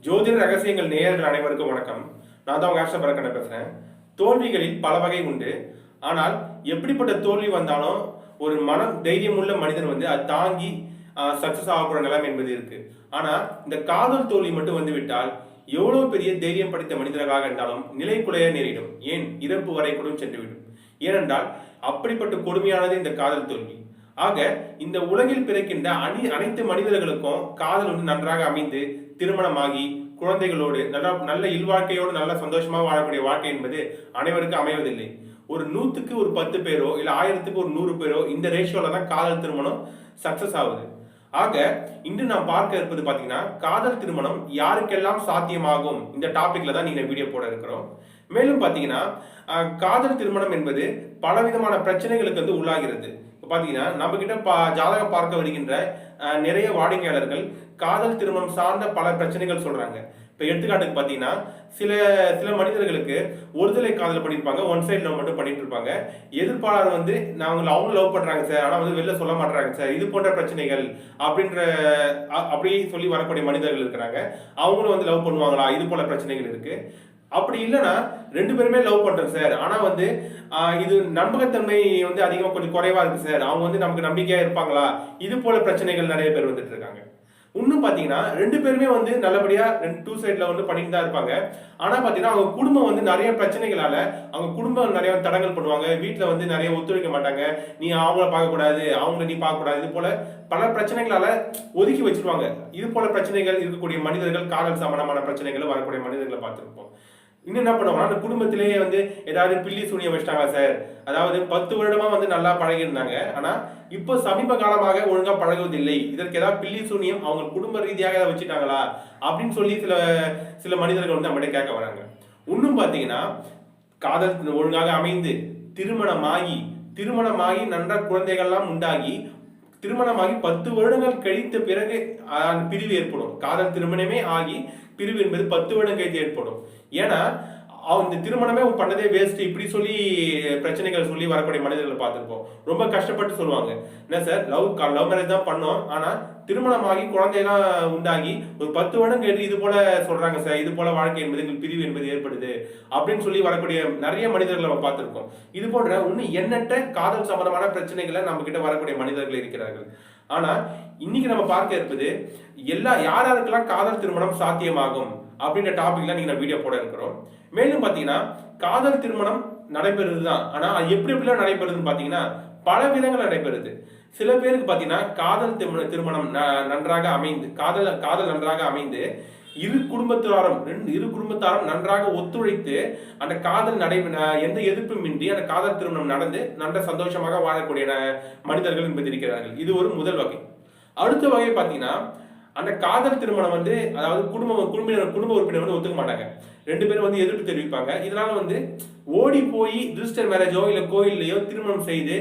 ஜோதிட ரகசியங்கள் நேயர்கள் அனைவருக்கும் வணக்கம். நான் தான் உங்க ஆஷா பரக்கண்ண பேசுறேன். தோல்விகளில் பல வகை உண்டு. ஆனால் எப்படிப்பட்ட தோல்வி வந்தாலும் ஒரு மனம் தைரியம் உள்ள மனிதன் அது தாங்கி சக்சஸ் ஆகக்கூடிய நிலைமை என்பது இருக்கு. ஆனா இந்த காதல் தோல்வி மட்டும் வந்து விட்டால் எவ்வளவு பெரிய தைரியம் படைத்த மனிதர்களாக இருந்தாலும் நிலை குலைய நேரிடும். ஏன் இறப்பு வரை கூட சென்றுவிடும். ஏனென்றால் அப்படிப்பட்ட கொடுமையானது இந்த காதல் தோல்வி. ஆக இந்த உலகில் பிறக்கின்ற அனைத்து மனிதர்களுக்கும் காதல் நன்றாக அமைந்து திருமணமாகி குழந்தைகளோடு நல்ல இல்வாழ்க்கையோடு நல்ல சந்தோஷமாக வாழக்கூடிய வாழ்க்கை என்பது அனைவருக்கும் அமைவதில்லை. ஒரு 100க்கு ஒரு 10 பேரோ இல்ல 1000க்கு ஒரு 100 பேரோ இந்த ரேஷியோல தான் காதல் திருமணம் சக்சஸ் ஆகுது. ஆக இன்று நாம் பார்க்க இருப்பது பாத்தீங்கன்னா காதல் திருமணம் யாருக்கெல்லாம் சாத்தியமாகும் இந்த டாபிக்ல தான் நீங்க வீடியோ போட இருக்கிறோம். மேலும் பாத்தீங்கன்னா காதல் திருமணம் என்பது பலவிதமான பிரச்சனைகளுக்கு உள்ளாகிறது. பாத்தீங்கன்னா நம்ம கிட்ட ஜாதகம் பார்க்க வருகின்ற நிறைய வாடிக்கையாளர்கள் காதல் திருமணம் சார்ந்த பல பிரச்சனைகள் சொல்றாங்க. இப்ப எடுத்துக்காட்டுக்கு பாத்தீங்கன்னா சில சில மனிதர்களுக்கு ஒருதலை காதல் பண்ணிருப்பாங்க, ஒன் சைடு லவ் மட்டும் பண்ணிட்டு இருப்பாங்க. எதிர்ப்பாளர் அவங்க லவ் பண்றாங்க சார், ஆனா வெளில சொல்ல மாட்டாங்க சார், இது போன்ற பிரச்சனைகள் அப்படி சொல்லி வரக்கூடிய மனிதர்கள் இருக்கிறாங்க. அவங்களும் லவ் பண்ணுவாங்களா, இது போல பிரச்சனைகள் இருக்கு. அப்படி இல்லைன்னா 2 பேருமே லவ் பண்றோம் சார், ஆனா இது நம்பகத்தன்மை அதிகமா கொஞ்சம் குறைவா இருக்கு சார், அவங்க நமக்கு நம்பிக்கையா இருப்பாங்களா, இது போல பிரச்சனைகள் நிறைய பேர் வந்துட்டு இருக்காங்க. இன்னும் பாத்தீங்கன்னா 2 பேருமே நல்லபடியா 2 சைட்ல பண்ணிட்டு தான் இருப்பாங்க. ஆனா பாத்தீங்கன்னா அவங்க குடும்பம் நிறைய பிரச்சனைகளால அவங்க குடும்பம் நிறைய தடங்கல் பண்ணுவாங்க. வீட்டுல நிறைய ஒத்துழைக்க மாட்டாங்க. நீ அவங்கள பார்க்க கூடாது, அவங்கள நீ பார்க்க கூடாது, இது போல பல பிரச்சனைகளால ஒதுக்கி வச்சிருவாங்க. இது போல பிரச்சனைகள் இருக்கக்கூடிய மனிதர்கள், காதல் சம்பந்தமான பிரச்சனைகள் வரக்கூடிய மனிதர்களை பார்த்திருப்போம். இன்னும் என்ன பண்ணுவாங்கன்னா அந்த குடும்பத்திலேயே ஏதாவது பில்லி சூனியம் வச்சிட்டாங்க சார். அதாவது 10 வருடமா நல்லா பழகி இருந்தாங்க, ஆனா இப்போ சமீப காலமாக ஒழுங்கா பழகுவதில்லை. இதற்கு ஏதாவது பில்லி சூனியம் அவங்க குடும்ப ரீதியாக ஏதாவது வச்சுட்டாங்களா அப்படின்னு சொல்லி சில மனிதர்கள் நம்மகிட்ட கேட்க வராங்க. இன்னும் பாத்தீங்கன்னா காதல் ஒழுங்காக அமைந்து திருமணமாகி நன்ற குழந்தைகள்லாம் உண்டாகி திருமணமாகி 10 வருடங்கள் கழித்த பிறகு பிரிவு ஏற்படும். காதல் திருமணமே ஆகி பிரிவு என்பது 10 வருடம் கழித்து ஏற்படும். ஏன்னா இந்த திருமணமே பண்ணதே வேஸ்ட், இப்படி சொல்லி பிரச்சனைகள் சொல்லி வரக்கூடிய மனிதர்களை பார்த்திருப்போம். ரொம்ப கஷ்டப்பட்டு சொல்லுவாங்க, என்ன சார் லவ் மேரேஜ் தான் பண்ணோம், ஆனா திருமணமாகி குழந்தையெல்லாம் உண்டாகி ஒரு 10 வருடம் கேட்டு இது போல சொல்றாங்க சார், இது போல வாழ்க்கை என்பது எங்களுக்கு பிரிவு என்பது ஏற்படுது அப்படின்னு சொல்லி வரக்கூடிய நிறைய மனிதர்களை நம்ம பார்த்திருக்கோம். இது போன்ற இன்னும் எண்ணற்ற காதல் சம்பந்தமான பிரச்சனைகளை நம்ம கிட்ட வரக்கூடிய மனிதர்கள் இருக்கிறார்கள். ஆனா இன்னைக்கு நம்ம பார்க்க இருப்பது யாருக்கெல்லாம் காதல் திருமணம் சாத்தியமாகும் அப்படின்ற டாபிக்ல நீங்க வீடியோ போட இருக்கிறோம். மேலும் பாத்தீங்கன்னா காதல் திருமணம் நடைபெறுதுதான், ஆனா அது எப்படிலாம் நடைபெறுதுன்னு பாத்தீங்கன்னா பல விதங்கள் நடைபெறுது. சில பேருக்கு பாத்தீங்கன்னா காதல் திருமணம் நன்றாக அமைந்து காதல் நன்றாக அமைந்து இரு குடும்பத்தாரும் நன்றாக ஒத்துழைத்து அந்த காதல் எந்த எதிர்ப்புமின்றி அந்த காதல் திருமணம் நடந்து நல்ல சந்தோஷமாக வாழக்கூடிய மனிதர்கள் என்பது இருக்கிறார்கள். இது ஒரு முதல் வகை. அடுத்த வகை பாத்தீங்கன்னா அந்த காதல் திருமணம் அதாவது குடும்ப உறுப்பினர் ஒத்துக்க மாட்டாங்க. 2 பேரும் எதிர்ப்பு தெரிவிப்பாங்க. இதனால ஓடி போய் ரிஜிஸ்டர் மேரேஜோ இல்ல கோயிலையோ திருமணம் செய்து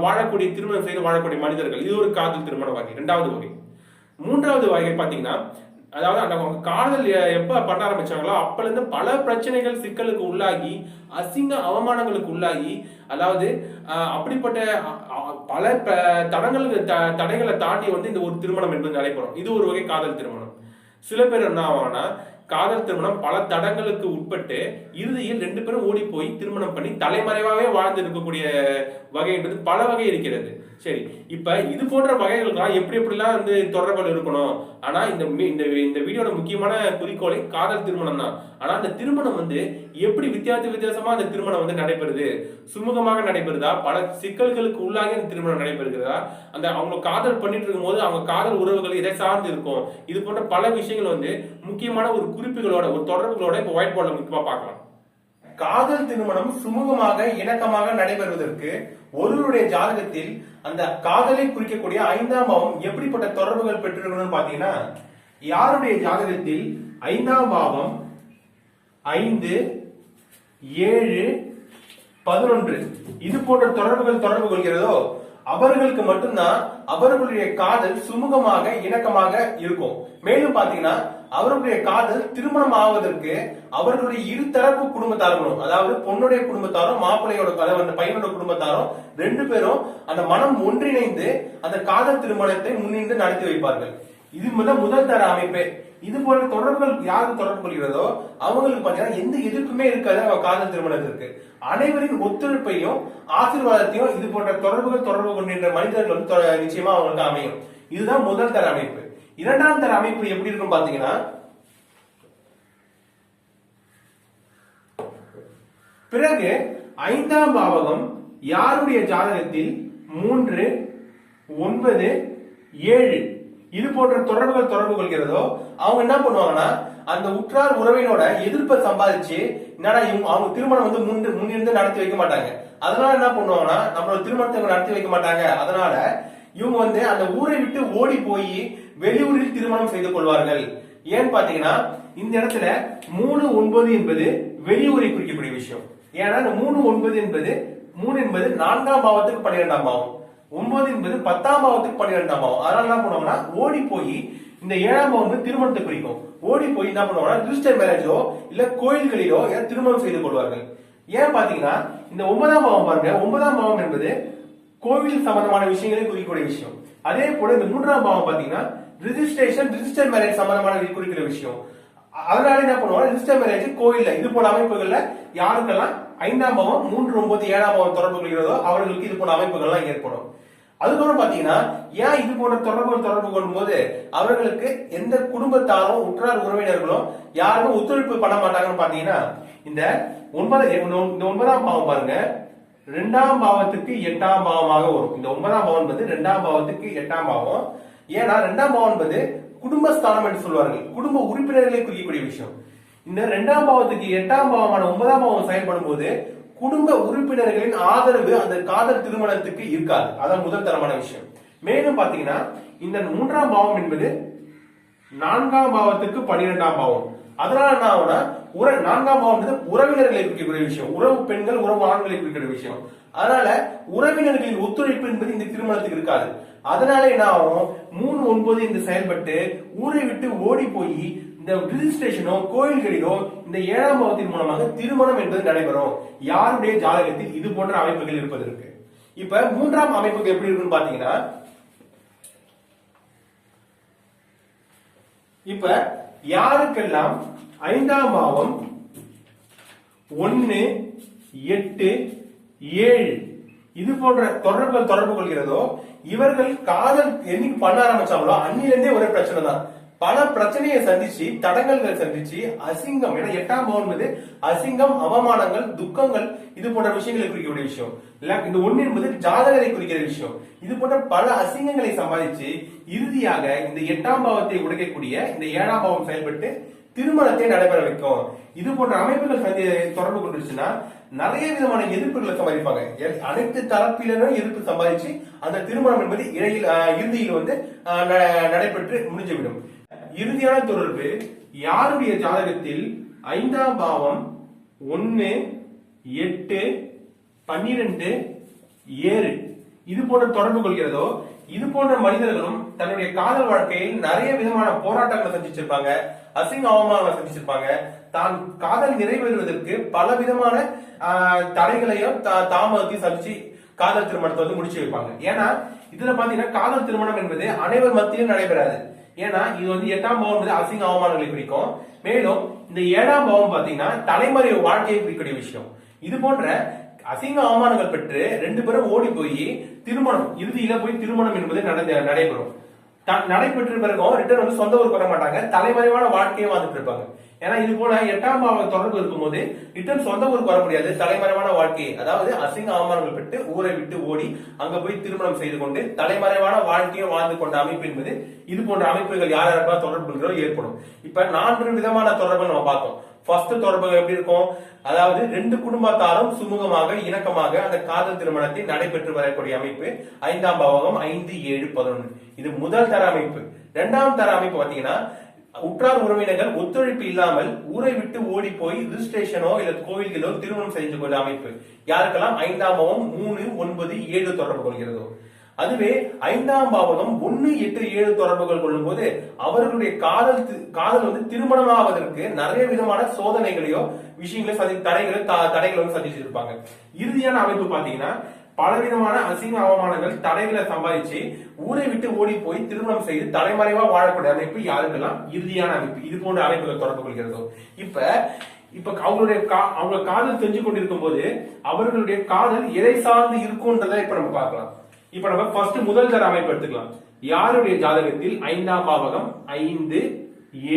வாழக்கூடிய மனிதர்கள். இது ஒரு காதல் திருமண வகை, 2வது வகை. 3வது வகை பாத்தீங்கன்னா அதாவது அவங்க காதல் எப்ப பண்ண ஆரம்பிச்சாங்களோ அப்பல இருந்து பல பிரச்சனைகள் சிக்கலுக்கு உள்ளாகி அசிங்க அவமானங்களுக்கு உள்ளாகி, அதாவது அப்படிப்பட்ட பல தடைகளை தாண்டி இந்த ஒரு திருமணம் என்பது நடைபெறும். இது ஒரு வகை காதல் திருமணம். சில பேர் என்ன ஆவாங்கன்னா காதல் திருமணம் பல தடங்களுக்கு உட்பட்டு இறுதியில் 2 பேரும் ஓடி போய் திருமணம் பண்ணி தலைமறைவாகவே வாழ்ந்து இருக்கக்கூடிய வகை என்பது பல வகை இருக்கிறது. சரி, இப்ப இது போன்ற வகைகளுக்கெல்லாம் எப்படிலாம் தொடர்புகள் இருக்கணும். ஆனா இந்த வீடியோட முக்கியமான குறிக்கோளை காதல் திருமணம் தான். ஆனா அந்த திருமணம் எப்படி வித்தியாசமா அந்த திருமணம் நடைபெறுது, சுமூகமாக நடைபெறுதா, பல சிக்கல்களுக்கு உள்ளாக அந்த திருமணம் நடைபெறுகிறதா, அவங்க காதல் பண்ணிட்டு இருக்கும் போது அவங்க காதல் உறவுகள் இதை சார்ந்து இருக்கும். இது போன்ற பல விஷயங்கள் முக்கியமான ஒரு குறிப்புகளோட ஒரு தொடர்புகளோட இப்ப ஒயிட் போர்ட்ல முக்கியமா பார்க்கலாம். காதல் திருமணம் சுமூகமாக இணக்கமாக நடைபெறுவதற்கு ஒருவருடைய ஜாதகத்தில் அந்த காதலை குறிக்கக்கூடிய 5ஆம் பாவம் எப்படிப்பட்ட தொடர்புகள் பெற்றிருக்கணும்னு பாத்தீங்கன்னா, யாருடைய ஜாதகத்தில் 5ஆம் பாவம் 5, 7, 11 இது போன்ற தொடர்பு கொள்கிறதோ அவர்களுக்கு மட்டும்தான் அவர்களுடைய காதல் சுமூகமாக இணக்கமாக இருக்கும். மேலும் பாத்தீங்கன்னா அவர்களுடைய காதல் திருமணம் ஆவதற்கு அவர்களுடைய இருதரப்பு குடும்பத்தாரும், அதாவது பொண்ணுடைய குடும்பத்தாரும் மாப்பிள்ளையோட பையனோட குடும்பத்தாரும் 2 பேரும் அந்த மனம் ஒன்றிணைந்து அந்த காதல் திருமணத்தை முன்னின்று நடத்தி வைப்பார்கள். இது முதல் தர அமைப்பு. இது போல தொடர்புகள் யாருக்கு தொடர்பு கொள்கிறதோ அவங்களுக்கு பாத்தீங்கன்னா எந்த எதிர்ப்புமே இருக்காது அவங்க காதல் திருமணத்திற்கு. அனைவரின் ஒத்துழைப்பையும் ஆசீர்வாதத்தையும் இது போன்ற தொடர்பு கொண்டிருக்கிற மனிதர்கள் வந்து நிச்சயமா அவங்களுக்கு அமையும். இதுதான் முதல் தர அமைப்பு. இரண்டாம் தர அமைப்பு எப்படி இருக்கும் பாத்தீங்கன்னா, பிறகு 5ஆம் பாவகம் யாருடைய ஜாதகத்தில் 3, 9, 7 இது போன்ற தொடர்பு கொள்கிறதோ அவங்க என்ன பண்ணுவாங்கன்னா அந்த உற்றார் உறவினோட எதிர்ப்பை சம்பாதிச்சு என்னடா அவங்க திருமணம் வந்து முன்னிருந்து நடத்தி வைக்க மாட்டாங்க. அதனால என்ன பண்ணுவாங்கன்னா நம்மளோட திருமணத்தை நடத்தி வைக்க மாட்டாங்க. அதனால இவங்க வந்து அந்த ஊரை விட்டு ஓடி போய் வெளியூரில் திருமணம் செய்து கொள்வார்கள். ஏன்னு பாத்தீங்கன்னா இந்த இடத்துல 3, 9 என்பது வெளியூரை குறிக்கக்கூடிய விஷயம். ஏன்னா இந்த 3, 9 என்பது 3 என்பது 4ஆம் பாவத்துக்கு 12ஆம் பாவம், 9 என்பது 10ஆம் பாவத்துக்கு 12ஆம் பாவம். அதனால என்ன பண்ணுவாங்கன்னா ஓடி போய் இந்த 7ஆம் பாவம் வந்து திருமணத்தை குறிக்கும். ஓடி போய் என்ன பண்ணுவாங்கன்னா ரிஜிஸ்டர் மேரேஜோ இல்ல கோயில்களிலோ திருமணம் செய்து கொள்வார்கள். ஏன் பாத்தீங்கன்னா இந்த 9ஆம் பாவம் பாருங்க, 9ஆம் பாவம் என்பது கோவில் சம்பந்தமான விஷயங்களை குறிக்கக்கூடிய விஷயம். அதே போல இந்த 3ஆம் பாவம் பாத்தீங்கன்னா ரிஜிஸ்டர் மேரேஜ் சம்பந்தமான குறிக்கிற விஷயம். அதனால என்ன பண்ணுவாங்க ரிஜிஸ்டர் மேரேஜ் கோயில்ல இது போல அமைப்புகள்ல யாருக்கெல்லாம் 5ஆம் பாவம் 3, 9, 7ஆம் பாவம் தொடர்பு கொள்கிறதோ அவர்களுக்கு இது போல அமைப்புகள்லாம் ஏற்படும். அதுக்கப்புறம் பாத்தீங்கன்னா ஏன் இது போன்ற தொடர்பு கொள்ளும் போது அவர்களுக்கு எந்த குடும்பத்தாரும் உற்றார் உறவினர்களும் யாருமே ஒத்துழைப்பு பண்ண மாட்டாங்கன்னு பாத்தீங்கன்னா இந்த 9ஆம் பாவம் பாருங்க 2ஆம் பாவத்துக்கு 8ஆம் பாவமாக வரும். இந்த 9ஆம் பாவம் என்பது 2ஆம் பாவத்துக்கு 8ஆம் பாவம். ஏன்னா 2ஆம் பாவம் என்பது குடும்பஸ்தானம் என்று சொல்வார்கள், குடும்ப உறுப்பினர்களை குறிக்கக்கூடிய விஷயம். இந்த 2ஆம் பாவத்துக்கு 8ஆம் பாவமான 9ஆம் பாவம் செயல்படும் போது குடும்ப உறுப்பினர்களின் ஆதரவு அந்த காதல் திருமணத்துக்கு இருக்காது. அதான் முதல் தரமான விஷயம். மேலும் பாத்தீங்கன்னா இந்த 3ஆம் பாவம் என்பது 4ஆம் பாவத்துக்கு 12ஆம் பாவம். அதனால என்ன ஆகும்னா 4ஆம் பாவம் உறவினர்களை குறிக்கக்கூடிய விஷயம், உறவு பெண்கள் உறவு ஆண்களை குறிக்கக்கூடிய விஷயம். அதனால உறவினர்களின் ஒத்துழைப்பு என்பது இந்த திருமணத்துக்கு இருக்காது. அதனால என்ன ஆகும் 3, 9 என்று செயல்பட்டு ஊரை விட்டு ஓடி போய் இந்த ரிஜிஸ்ட்ரேஷனோ கோயில்களிலோ இந்த 7ஆம் பாவத்தின் மூலமாக திருமணம் என்பது நடைபெறும் யாருடைய ஜாதகத்தில் இது போன்ற அமைப்புகள் இருப்பதற்கு. இப்ப 3ஆம் அமைப்புக்கு எப்படி இருக்குன்னு பாத்தீங்கன்னா, இப்ப யாருக்கெல்லாம் 5ஆம் பாவம் 1, 8, 7 இது போன்ற தொடர்பு கொள்கிறதோ இவர்கள் காதல் என்னைக்கு பண்ண ஆரம்பிச்சாங்களோ அன்னிலிருந்தே ஒரே பிரச்சனை தான். பல பிரச்சனையை சந்திச்சு தடங்கல்கள் சந்திச்சு அசிங்கம், ஏன்னா 8ஆம் பாவம் என்பது அசிங்கம், அவமானங்கள், துக்கங்கள் இது போன்ற விஷயங்களை குறிக்கக்கூடிய விஷயம். இல்ல இந்த 1 என்பது ஜாதகத்தை குறிக்கிற விஷயம். இது போன்ற பல அசிங்கங்களை சம்பாதிச்சு இறுதியாக இந்த 8ஆம் பாவத்தை உடைக்கக்கூடிய இந்த 7ஆம் பாவம் செயல்பட்டு திருமணத்தை நடைபெற வைக்கும். இது போன்ற அமைப்புகள் தொடர்பு கொண்டுச்சுன்னா நிறைய விதமான எதிர்ப்புகளை சம்பாதிப்பாங்க. அனைத்து தரப்பிலும் எதிர்ப்பு சம்பாதிச்சு அந்த திருமணம் என்பது இறுதியில் வந்து நடைபெற்று முடிஞ்சுவிடும். இறுதியான தொடர்பு யாருடைய ஜாதகத்தில் 5ஆம் பாவம் 1, 8, 12, 7 இது போன்ற தொடர்பு கொள்கிறதோ இது போன்ற மனிதர்களும் தன்னுடைய காதல் வாழ்க்கையில் நிறைய விதமான போராட்டங்களை சந்திச்சிருப்பாங்க, அசிங்க அவமானங்களை சந்திச்சிருப்பாங்க. தான் காதல் நிறைவேறுவதற்கு பல விதமான தடைகளையும் தாமதத்தையும் சந்திச்சு காதல் திருமணத்தை வந்து முடிச்சு வைப்பாங்க. ஏன்னா இதுல பாத்தீங்கன்னா காதல் திருமணம் என்பது அனைவர் மத்தியிலும் நடைபெறாது. ஏன்னா இது வந்து 8ஆம் பாவம் என்பது அசிங்க அவமானங்களை குறிக்கும். மேலும் இந்த 7ஆம் பாவம் பாத்தீங்கன்னா தலைமுறை வாழ்க்கையை குறிக்கக்கூடிய விஷயம். இது போன்ற அசிங்க அவமானங்கள் பெற்று 2 பேரும் ஓடி போய் திருமணம் இறுதியில போய் திருமணம் என்பது நடைபெறும். நடைபெற்ற பிறகும் ரிட்டர்ன் வந்து சொந்த ஊருக்கு வர மாட்டாங்க, தலைமறைவான வாழ்க்கையை வாழ்ந்துட்டு இருப்பாங்க. ஏன்னா இது போல 8ஆம் பாவ தொடர்பு இருக்கும்போது ரிட்டர்ன் சொந்த ஊருக்கு வர முடியாது, தலைமறைவான வாழ்க்கை, அதாவது அசிங்க அவமானங்கள் பெற்று ஊரை விட்டு ஓடி அங்க போய் திருமணம் செய்து கொண்டு தலைமறைவான வாழ்க்கையை வாழ்ந்து கொண்ட அமைப்பு என்பது இது போன்ற அமைப்புகள் யாரெல்லாம் தொடர்பு கொள்கிறோ ஏற்படும். இப்ப 4 விதமான தொடர்பு நம்ம பார்த்தோம். ஃபர்ஸ்ட் தொடர்பு எப்படி இருக்கும், அதாவது 2 குடும்பத்தாரும் சுமூகமாக இணக்கமாக அந்த காதல் திருமணத்தை நடைபெற்று வரக்கூடிய அமைப்பு 5ஆம் பாவகம் 5, 7, 11 இது முதல் தர அமைப்பு. 2ஆம் தர அமைப்பு பாத்தீங்கன்னா உற்றார் உறவினர்கள் ஒத்துழைப்பு இல்லாமல் ஊரை விட்டு ஓடி போய் ரிஜிஸ்ட்ரேஷனோ இல்ல கோவில்களோ திருமணம் செய்து கொள்ள அமைப்பு யாருக்கெல்லாம் 5ஆம் பாவம் 3, 9, 7 தொடர்பு கொள்கிறதோ. அதுவே 5ஆம் பாவகம் 1, 8, 7 தொடர்புகள் கொள்ளும் போது அவர்களுடைய காதல் வந்து திருமணமாவதற்கு நிறைய விதமான சோதனைகளையோ விஷயங்களையும் தடைகளை வந்து சந்திச்சிருப்பாங்க. இறுதியான அமைப்பு பாத்தீங்கன்னா பலவிதமான அசிங்க அவமானங்கள் தடைகளை சம்பாதிச்சு ஊரை விட்டு ஓடி போய் திருமணம் செய்து தலைமறைவா வாழக்கூடிய அமைப்பு யாருக்கெல்லாம் இறுதியான அமைப்பு இது போன்ற அமைப்புகள் தொடர்பு கொள்கிறதோ இப்ப அவங்க காதல் செஞ்சு கொண்டிருக்கும் போது அவர்களுடைய காதல் எதை சார்ந்து இருக்கும்ன்றதை இப்ப நம்ம பார்க்கலாம். இப்ப நம்ம ஃபர்ஸ்ட் முதல் தர அமைப்பு எடுத்துக்கலாம். யாருடைய ஜாதகத்தில் 5ஆம் பாவகம் 5,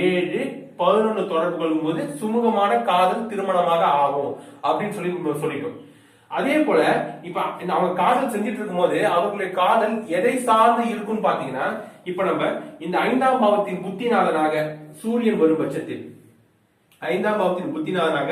7, 11 தொடர்பு கொள்ளும் போது சுமூகமான காதல் திருமணமாக ஆகும் அப்படின்னு சொல்லிட்டோம். அதே போல இப்ப அவங்க காதல் செஞ்சுட்டு இருக்கும் போது அவர்களுடைய காதல் எதை சார்ந்து இருக்குன்னு பாத்தீங்கன்னா, இப்ப நம்ம இந்த 5ஆம் பாவத்தின் புத்திநாதனாக சூரியன் வரும் பட்சத்தில் 5ஆம் பாவத்தின் புத்திநாதனாக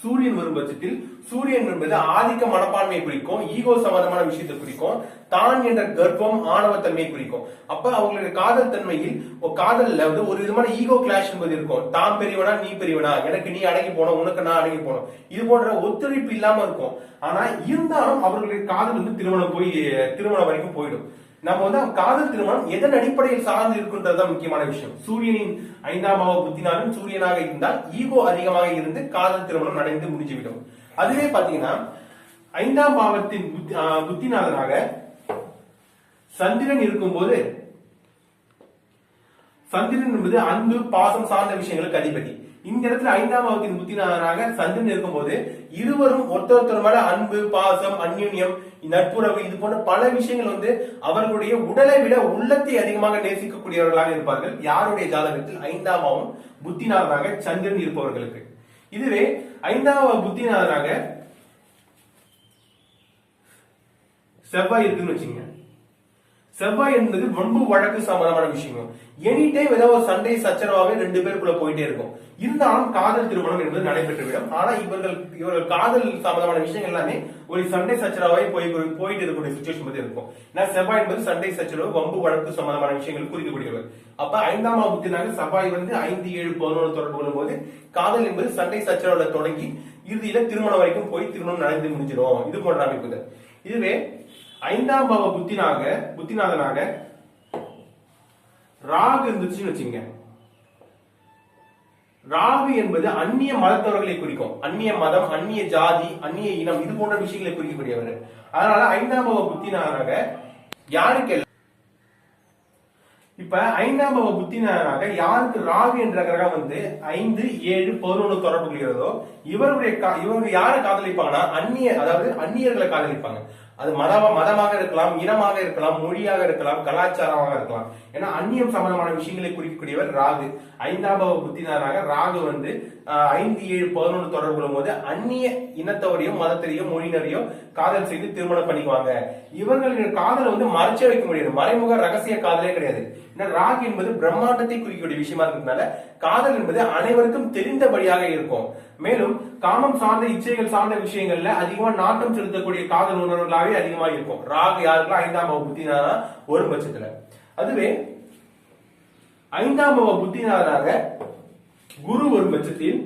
சூரியன் வரும் பட்சத்தில் சூரியன் என்பது ஆதிக்க மனப்பான்மையை குறிக்கும், ஈகோ சம்பந்தமான விஷயத்தை குறிக்கும், தான் என்ற கர்ப்பம் ஆணவத்தன்மையை குறிக்கும். அப்ப அவங்களுடைய காதல் தன்மையில் காதல்ல வந்து ஒரு விதமான ஈகோ கிளாஷ் என்பது இருக்கும். தான் பெரியவனா நீ பெரியவனா, எனக்கு நீ அடங்கி போனோம், உனக்கு நான் அடங்கி போனோம், இது போன்ற ஒத்துழைப்பு இல்லாம இருக்கும். ஆனா இருந்தாலும் அவர்களுடைய காதல் வந்து திருமணம் வரைக்கும் போயிடும். நம்ம வந்து காதல் திருமணம் எதன் அடிப்படையில் சார்ந்து இருக்குன்றதுதான் முக்கியமான விஷயம். சூரியனின் 5ஆம் பாவ புத்திநாதன் சூரியனாக இருந்தால் ஈகோ அதிகமாக இருந்து காதல் திருமணம் நடந்து முடிஞ்சுவிடும். அதுவே பாத்தீங்கன்னா 5ஆம் பாவத்தின் புத்திநாதனாக சந்திரன் இருக்கும்போது, சந்திரன் என்பது அன்பு பாசம் சார்ந்த விஷயங்களுக்கு அதிபதி. இந்த இடத்துல 5ஆம் பாவத்தின் புத்திநாதனாக சந்திரன் இருக்கும்போது இருவரும் ஒருத்தர் மேல அன்பு பாசம் அந்யுன்யம் நட்புறவு இது போன்ற பல விஷயங்கள் வந்து அவர்களுடைய உடலை விட உள்ளத்தை அதிகமாக நேசிக்கக்கூடியவர்களாக இருப்பார்கள் யாருடைய ஜாதகத்தில் 5ஆம் பாவம் புத்திநாதனாக சந்திரன் இருப்பவர்களுக்கு. இதுவே 5ஆம் புத்திநாதனாக செவ்வாய் இருக்குன்னு வச்சுங்க. செவ்வாய் என்பது வம்பு வழக்கு சம்பந்தமான விஷயம். எனி டைம் ஏதோ ஒரு சண்டை சச்சரவாவே 2 பேருக்குள்ள போயிட்டே இருக்கும். இருந்தாலும் காதல் திருமணம் என்பது நடைபெற்றுவிடும். ஆனா இவர்கள் காதல் சம்பந்தமான விஷயங்கள் எல்லாமே ஒரு சண்டை சச்சரவாவே போயிட்டு இருக்கக்கூடிய சுச்சுவேஷன் பத்தி இருக்கும். ஏன்னா செவ்வாய் என்பது சண்டை சச்சரவு வம்பு வழக்கு சம்பந்தமான விஷயங்கள் குறிக்கக்கூடியவர். அப்ப 5ஆம் புத்தினாக செவ்வாய் வந்து 5, 7, 11 தொடர்பு கொள்ளும் போது காதல் என்பது சண்டை சச்சரவுல தொடங்கி இறுதியில திருமணம் வரைக்கும் போய் திருமணம் நடந்து முடிஞ்சிடும். இது போன்ற அமைப்புகள். இதுவே 5ஆம் பாவ புத்திநாதனாக ராகு இருந்துச்சுன்னு வச்சுங்க. ராகு என்பது அந்நிய மதத்தவர்களை குறிக்கும். அந்நிய மதம், அந்நிய ஜாதி, அந்நிய இனம் இது போன்ற விஷயங்களை குறிக்கக்கூடியவர். அதனால 5ஆம் பாவ புத்திநாதனாக யாருக்கு இப்ப 5ஆம் பாவ புத்திநாதனாக யாருக்கு ராகு என்ற கிரகம் வந்து 5, 7, 11 தொடர்பு கொள்கிறதோ இவங்க யாரை காதலிப்பாங்கன்னா அந்நியர்களை காதலிப்பாங்க. அது மதமாக இருக்கலாம், இனமாக இருக்கலாம், மொழியாக இருக்கலாம், கலாச்சாரமாக இருக்கலாம். ஏன்னா அந்நியம் சம்பந்தமான விஷயங்களை குறிக்கக்கூடியவர் ராகு. 5ஆம் பாவ புத்திநாதனாக ராகு வந்து 5, 7, 11 தொடர்பு கொள்ளும் போது அந்நிய இனத்தவரையும் மதத்திலையும் மொழியினரையும் காதல் செய்து திருமணம் பண்ணிக்குவாங்க. இவர்களுடைய காதலை வந்து மறைச்ச வைக்க முடியாது. மறைமுக ரகசிய காதலே கிடையாது. ஏன்னா ராகு என்பது பிரம்மாண்டத்தை குறிக்கக்கூடிய விஷயமா இருக்கிறதுனால காதல் என்பது அனைவருக்கும் தெரிந்தபடியாக இருக்கும். மேலும் காமம் சார்ந்த இச்சைகள் சார்ந்த விஷயங்கள்ல அதிகமா நாட்டம் செலுத்தக்கூடிய காதல் உணர்வுகளாவே அதிகமாக இருக்கும். ராகு யாருக்கெல்லாம் 5ஆம் பாவ புத்திநாதனா ஒரு பட்சத்துல. அதுவே 5ஆம் பாவ புத்திநாதனாக குரு ஒரு பட்சத்தில்,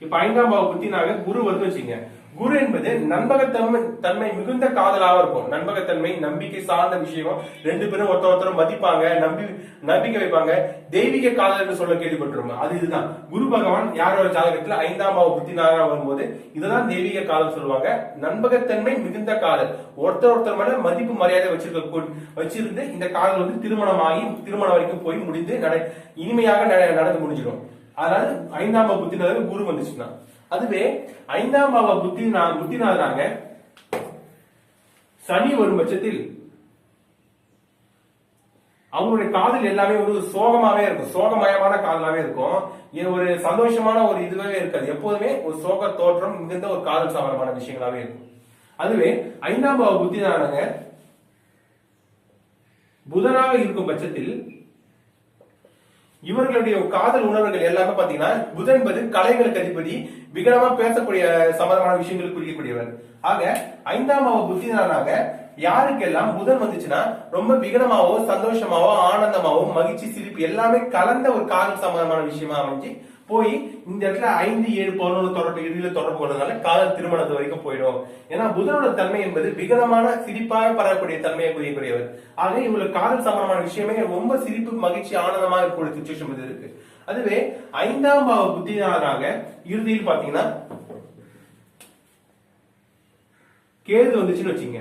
இப்ப 5ஆம் பாவ புத்தினாக குரு வந்து வச்சுங்க. குரு என்பது நம்பகத்தன்மை மிகுந்த காதலாக இருக்கும். நம்பகத்தன்மை நம்பிக்கை சார்ந்த விஷயம். 2 பேரும் ஒருத்தர் மதிப்பாங்க, நம்பிக்கை வைப்பாங்க. தெய்வீக காதல் என்று சொல்ல கேள்விப்பட்டிருப்போம். அது இதுதான். குரு பகவான் யாரோட ஜாதகத்துல 5ஆம் பாவ புத்திநாதனாக வரும்போது இதுதான் தெய்வீக காதல் சொல்லுவாங்க. நம்பகத்தன்மை மிகுந்த காதல். ஒருத்தர் மேல மதிப்பு மரியாதை வச்சிருந்து இந்த காதல் வந்து திருமணம் வரைக்கும் போய் முடிந்து இனிமையாக நடந்து முடிஞ்சிடும். அதாவது 5ஆம் பாவ புத்திநாதன் குரு வந்துச்சுன்னா. அதுவே 5ஆம் பாவ புத்திநாதனாக சனி வரும் பட்சத்தில் அவங்களுடைய காதல் எல்லாமே ஒரு சோகமாவே இருக்கும். சோகமயமான காதலாவே இருக்கும். ஒரு சந்தோஷமான ஒரு இதுவே இருக்காது. எப்போதுமே ஒரு சோக தோற்றம் மிகுந்த ஒரு காதல் சம்பந்தமான விஷயங்களாவே இருக்கும். அதுவே 5ஆம் பாவ புத்திநாதனாக புதனாக இருக்கும் பட்சத்தில் இவர்களுடைய காதல் உணர்வுகள் எல்லாமே பாத்தீங்கன்னா புதன் என்பது கலைகளுக்கு அதிபதி, விகடமா பேசக்கூடிய சம்பந்தமான விஷயங்கள் குறிக்கக்கூடியவர். ஆக 5ஆம் பாவ புத்திநாதனாக யாருக்கெல்லாம் புதன் வந்துச்சுன்னா ரொம்ப விகடமாவோ சந்தோஷமாவோ ஆனந்தமாவோ மகிழ்ச்சி சிரிப்பு எல்லாமே கலந்த ஒரு காதல் சம்பந்தமான விஷயமா அமைஞ்சு போய் இந்த இடத்துல 5, 7, 11 தொடர்பு கொள்றதுனால காதல் திருமணத்து வரைக்கும் போயிடும். ஏன்னா புதனோட தன்மை என்பது விகடமான சிரிப்பாக பரவக்கூடிய தன்மையை குறிக்கக்கூடியவர். ஆக இவங்களுக்கு காதல் சம்பந்தமான விஷயமே ரொம்ப சிரிப்பு மகிழ்ச்சி ஆனந்தமா இருக்கக்கூடிய சுச்சுவேஷன் இருக்கு. அதுவே 5ஆம் பாவ புத்திநாதனாக இறுதியில் பாத்தீங்கன்னா கேது வந்துச்சுன்னு வச்சுங்க,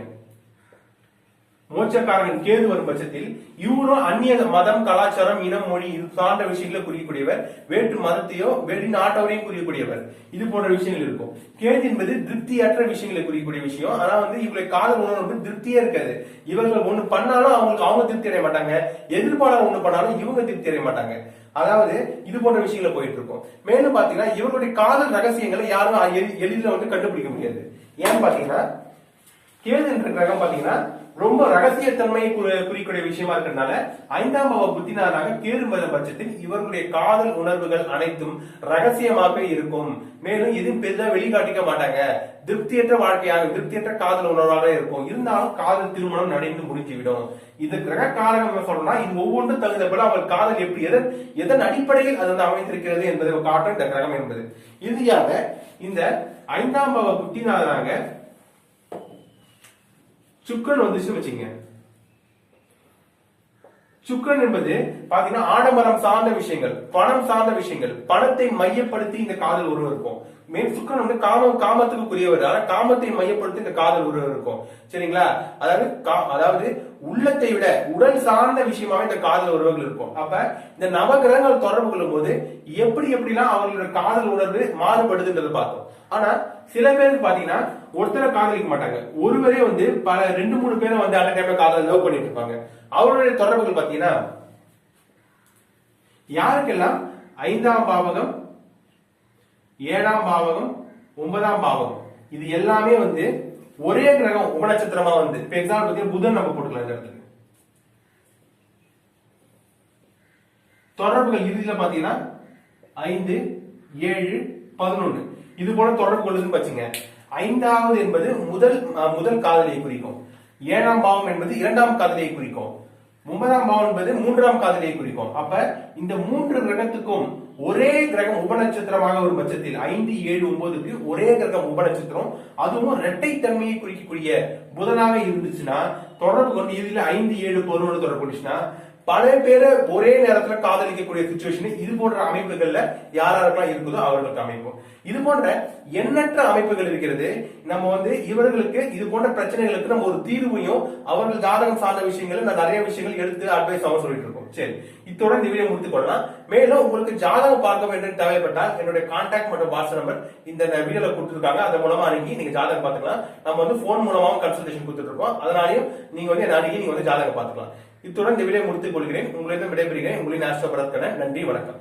மோட்சக்காரகன் கேது வரும் பட்சத்தில் இவரும் அந்நிய மதம், கலாச்சாரம், இனம், மொழி இது சார்ந்த விஷயங்களை குறிக்கக்கூடியவர், வேற்று மதத்தையோ வெளிநாட்டவரையும் குறிக்கக்கூடியவர். இது போன்ற விஷயங்கள் இருக்கும். கேது என்பது திருப்தியற்ற விஷயங்களை குறிக்கக்கூடிய விஷயம். ஆனா இவங்களை காதல் உணர்வு திருப்தியே இருக்காது. இவங்க ஒண்ணு பண்ணாலும் அவங்க திருப்தி அடைய மாட்டாங்க, எதிர்ப்பாளர் ஒண்ணு பண்ணாலும் இவங்க திருப்தி அடைய மாட்டாங்க. அதாவது இது போன்ற விஷயங்களை போயிட்டு இருக்கும். மேலும் பாத்தீங்கன்னா இவங்களுடைய காதல் ரகசியங்களை யாரும் எளிதில் கண்டுபிடிக்க முடியாது. ஏன்னு பாத்தீங்கன்னா கேது என்ற கிரகம் பாத்தீங்கன்னா ரொம்ப ரகசியத்தன்மையை குறிக்கக்கூடிய விஷயமா இருக்கிறதுனால 5ஆம் பாவ புத்தினாராக கேது வரும் பட்சத்தில் இவர்களுடைய காதல் உணர்வுகள் அனைத்தும் ரகசியமாக இருக்கும். மேலும் எதுவும் பெரிதா வெளிக்காட்டிக்க மாட்டாங்க. திருப்தியற்ற வாழ்க்கையாக, திருப்தியற்ற காதல் உணர்வாக இருக்கும். இருந்தாலும் காதல் திருமணம் நடந்து முடிஞ்சுவிடும். இது கிரக காரகம் சொல்லணும்னா இது ஒவ்வொன்றும் தகுந்த போல அவர் காதல் எப்படி எதன் அடிப்படையில் அது அமைந்திருக்கிறது என்பதை காட்டும் இந்த கிரகம் என்பது. இறுதியாக இந்த 5ஆம் பாவ புத்தினாராக சுக்கிரன் வந்துச்சுன்னு வச்சுங்க. சுக்கிரன் என்பது பாத்தீங்கன்னா ஆடம்பரம் சார்ந்த விஷயங்கள், பணம் சார்ந்த விஷயங்கள், பணத்தை மையப்படுத்தி இந்த காதல் உருவம் இருக்கும். மேலும் சுக்கிரன் காமத்துக்கு புரியவர், ஆனா காமத்தை மையப்படுத்தி இந்த காதல் உருவம் இருக்கும். சரிங்களா? அதாவது உள்ளத்தை விட உடல் சார்ந்த விஷயமாவே இந்த காதல் உறவுகள் இருக்கும். அப்ப இந்த நவகிரகங்கள் தொடர்பு கொள்ளும் போது எப்படிலாம் அவங்களோட காதல் உணர்வு மாறுபடுதுன்றது பார்த்தோம். ஆனா சில பேருக்கு பாத்தீங்கன்னா ஒருத்தரை காதலிக்க மாட்டாங்க, ஒருவரே பல 2-3 பேரை அந்த டைம்ல காதல் லவ் பண்ணிட்டு இருப்பாங்க. அவருடைய தொடர்புகள் பாத்தீங்கன்னா யாருக்கெல்லாம் 5ஆம் பாவகம், 7ஆம் பாவகம், 9ஆம் பாவகம் இது எல்லாமே ஒரே கிரகம் உபநட்சத்திரமா இப்ப எக்ஸாம்பிள் புதன் நம்ம போட்டுக்கலாம். இந்த இடத்துக்கு தொடர்புகள் இறுதியில பாத்தீங்கன்னா 5, 7, 11 இது போல தொடர்பு கொள்ளுதுன்னு வச்சுங்க. 5வது என்பது முதல் காதலியை குறிக்கும். 7ஆம் பாவம் என்பது 2ஆம் காதலியை குறிக்கும். 9ஆம் பாவம் என்பது 3ஆம் காதலியை குறிக்கும். அப்ப இந்த 3 கிரகத்துக்கும் ஒரே கிரகம் உபநட்சத்திரமாக ஒரு பட்சத்தில் 5, 7, 9க்கு ஒரே கிரகம் உபநட்சத்திரம், அதுவும் இரட்டை தன்மையை குறிக்கக்கூடிய புதனாக இருந்துச்சுன்னா தொடர்பு கொண்டு இறுதியில் 5, 7, 11 தொடர்பு கொண்டுச்சுன்னா பல பேரை ஒரே நேரத்துல காதலிக்கக்கூடிய சிச்சுவேஷன் இது போன்ற அமைப்புகள்ல யாரெல்லாம் இருக்குதோ அவர்களுக்கு அமைக்கும். இது போன்ற எண்ணற்ற அமைப்புகள் இருக்கிறது. நம்ம இவர்களுக்கு இது போன்ற பிரச்சனைகளுக்கு நம்ம ஒரு தீர்வையும் அவர்கள் ஜாதகம் சார்ந்த விஷயங்களும் நிறைய விஷயங்கள் எடுத்து அட்வைஸ் ஆகும் சொல்லிட்டு இருக்கோம். சரி, இத்தோட இந்த வீடியோ முடித்துக் கொள்ளலாம். மேலும் உங்களுக்கு ஜாதகம் பார்க்க வேண்டும் தேவைப்பட்டால் என்னுடைய கான்டாக்ட் மற்றும் வாட்ஸ்அப் நம்பர் இந்த வீடியோல கொடுத்துருக்காங்க. அதன் மூலமா அணுகி நீங்க ஜாதகம் பார்த்துக்கலாம். நம்ம போன் மூலமாவும் கன்சல்டேஷன் கொடுத்துட்டு இருக்கோம். அதனாலையும் நீங்க அணுகி நீங்க ஜாதகம் பார்த்துக்கலாம். இத்துடன் இந்த வீடியோ முடித்துக் கொள்கிறேன். உங்களிடம் விடைபெறுகிறேன். உங்களின் ஆஸ்ட்ரோ பரத் கண்ணன். நன்றி, வணக்கம்.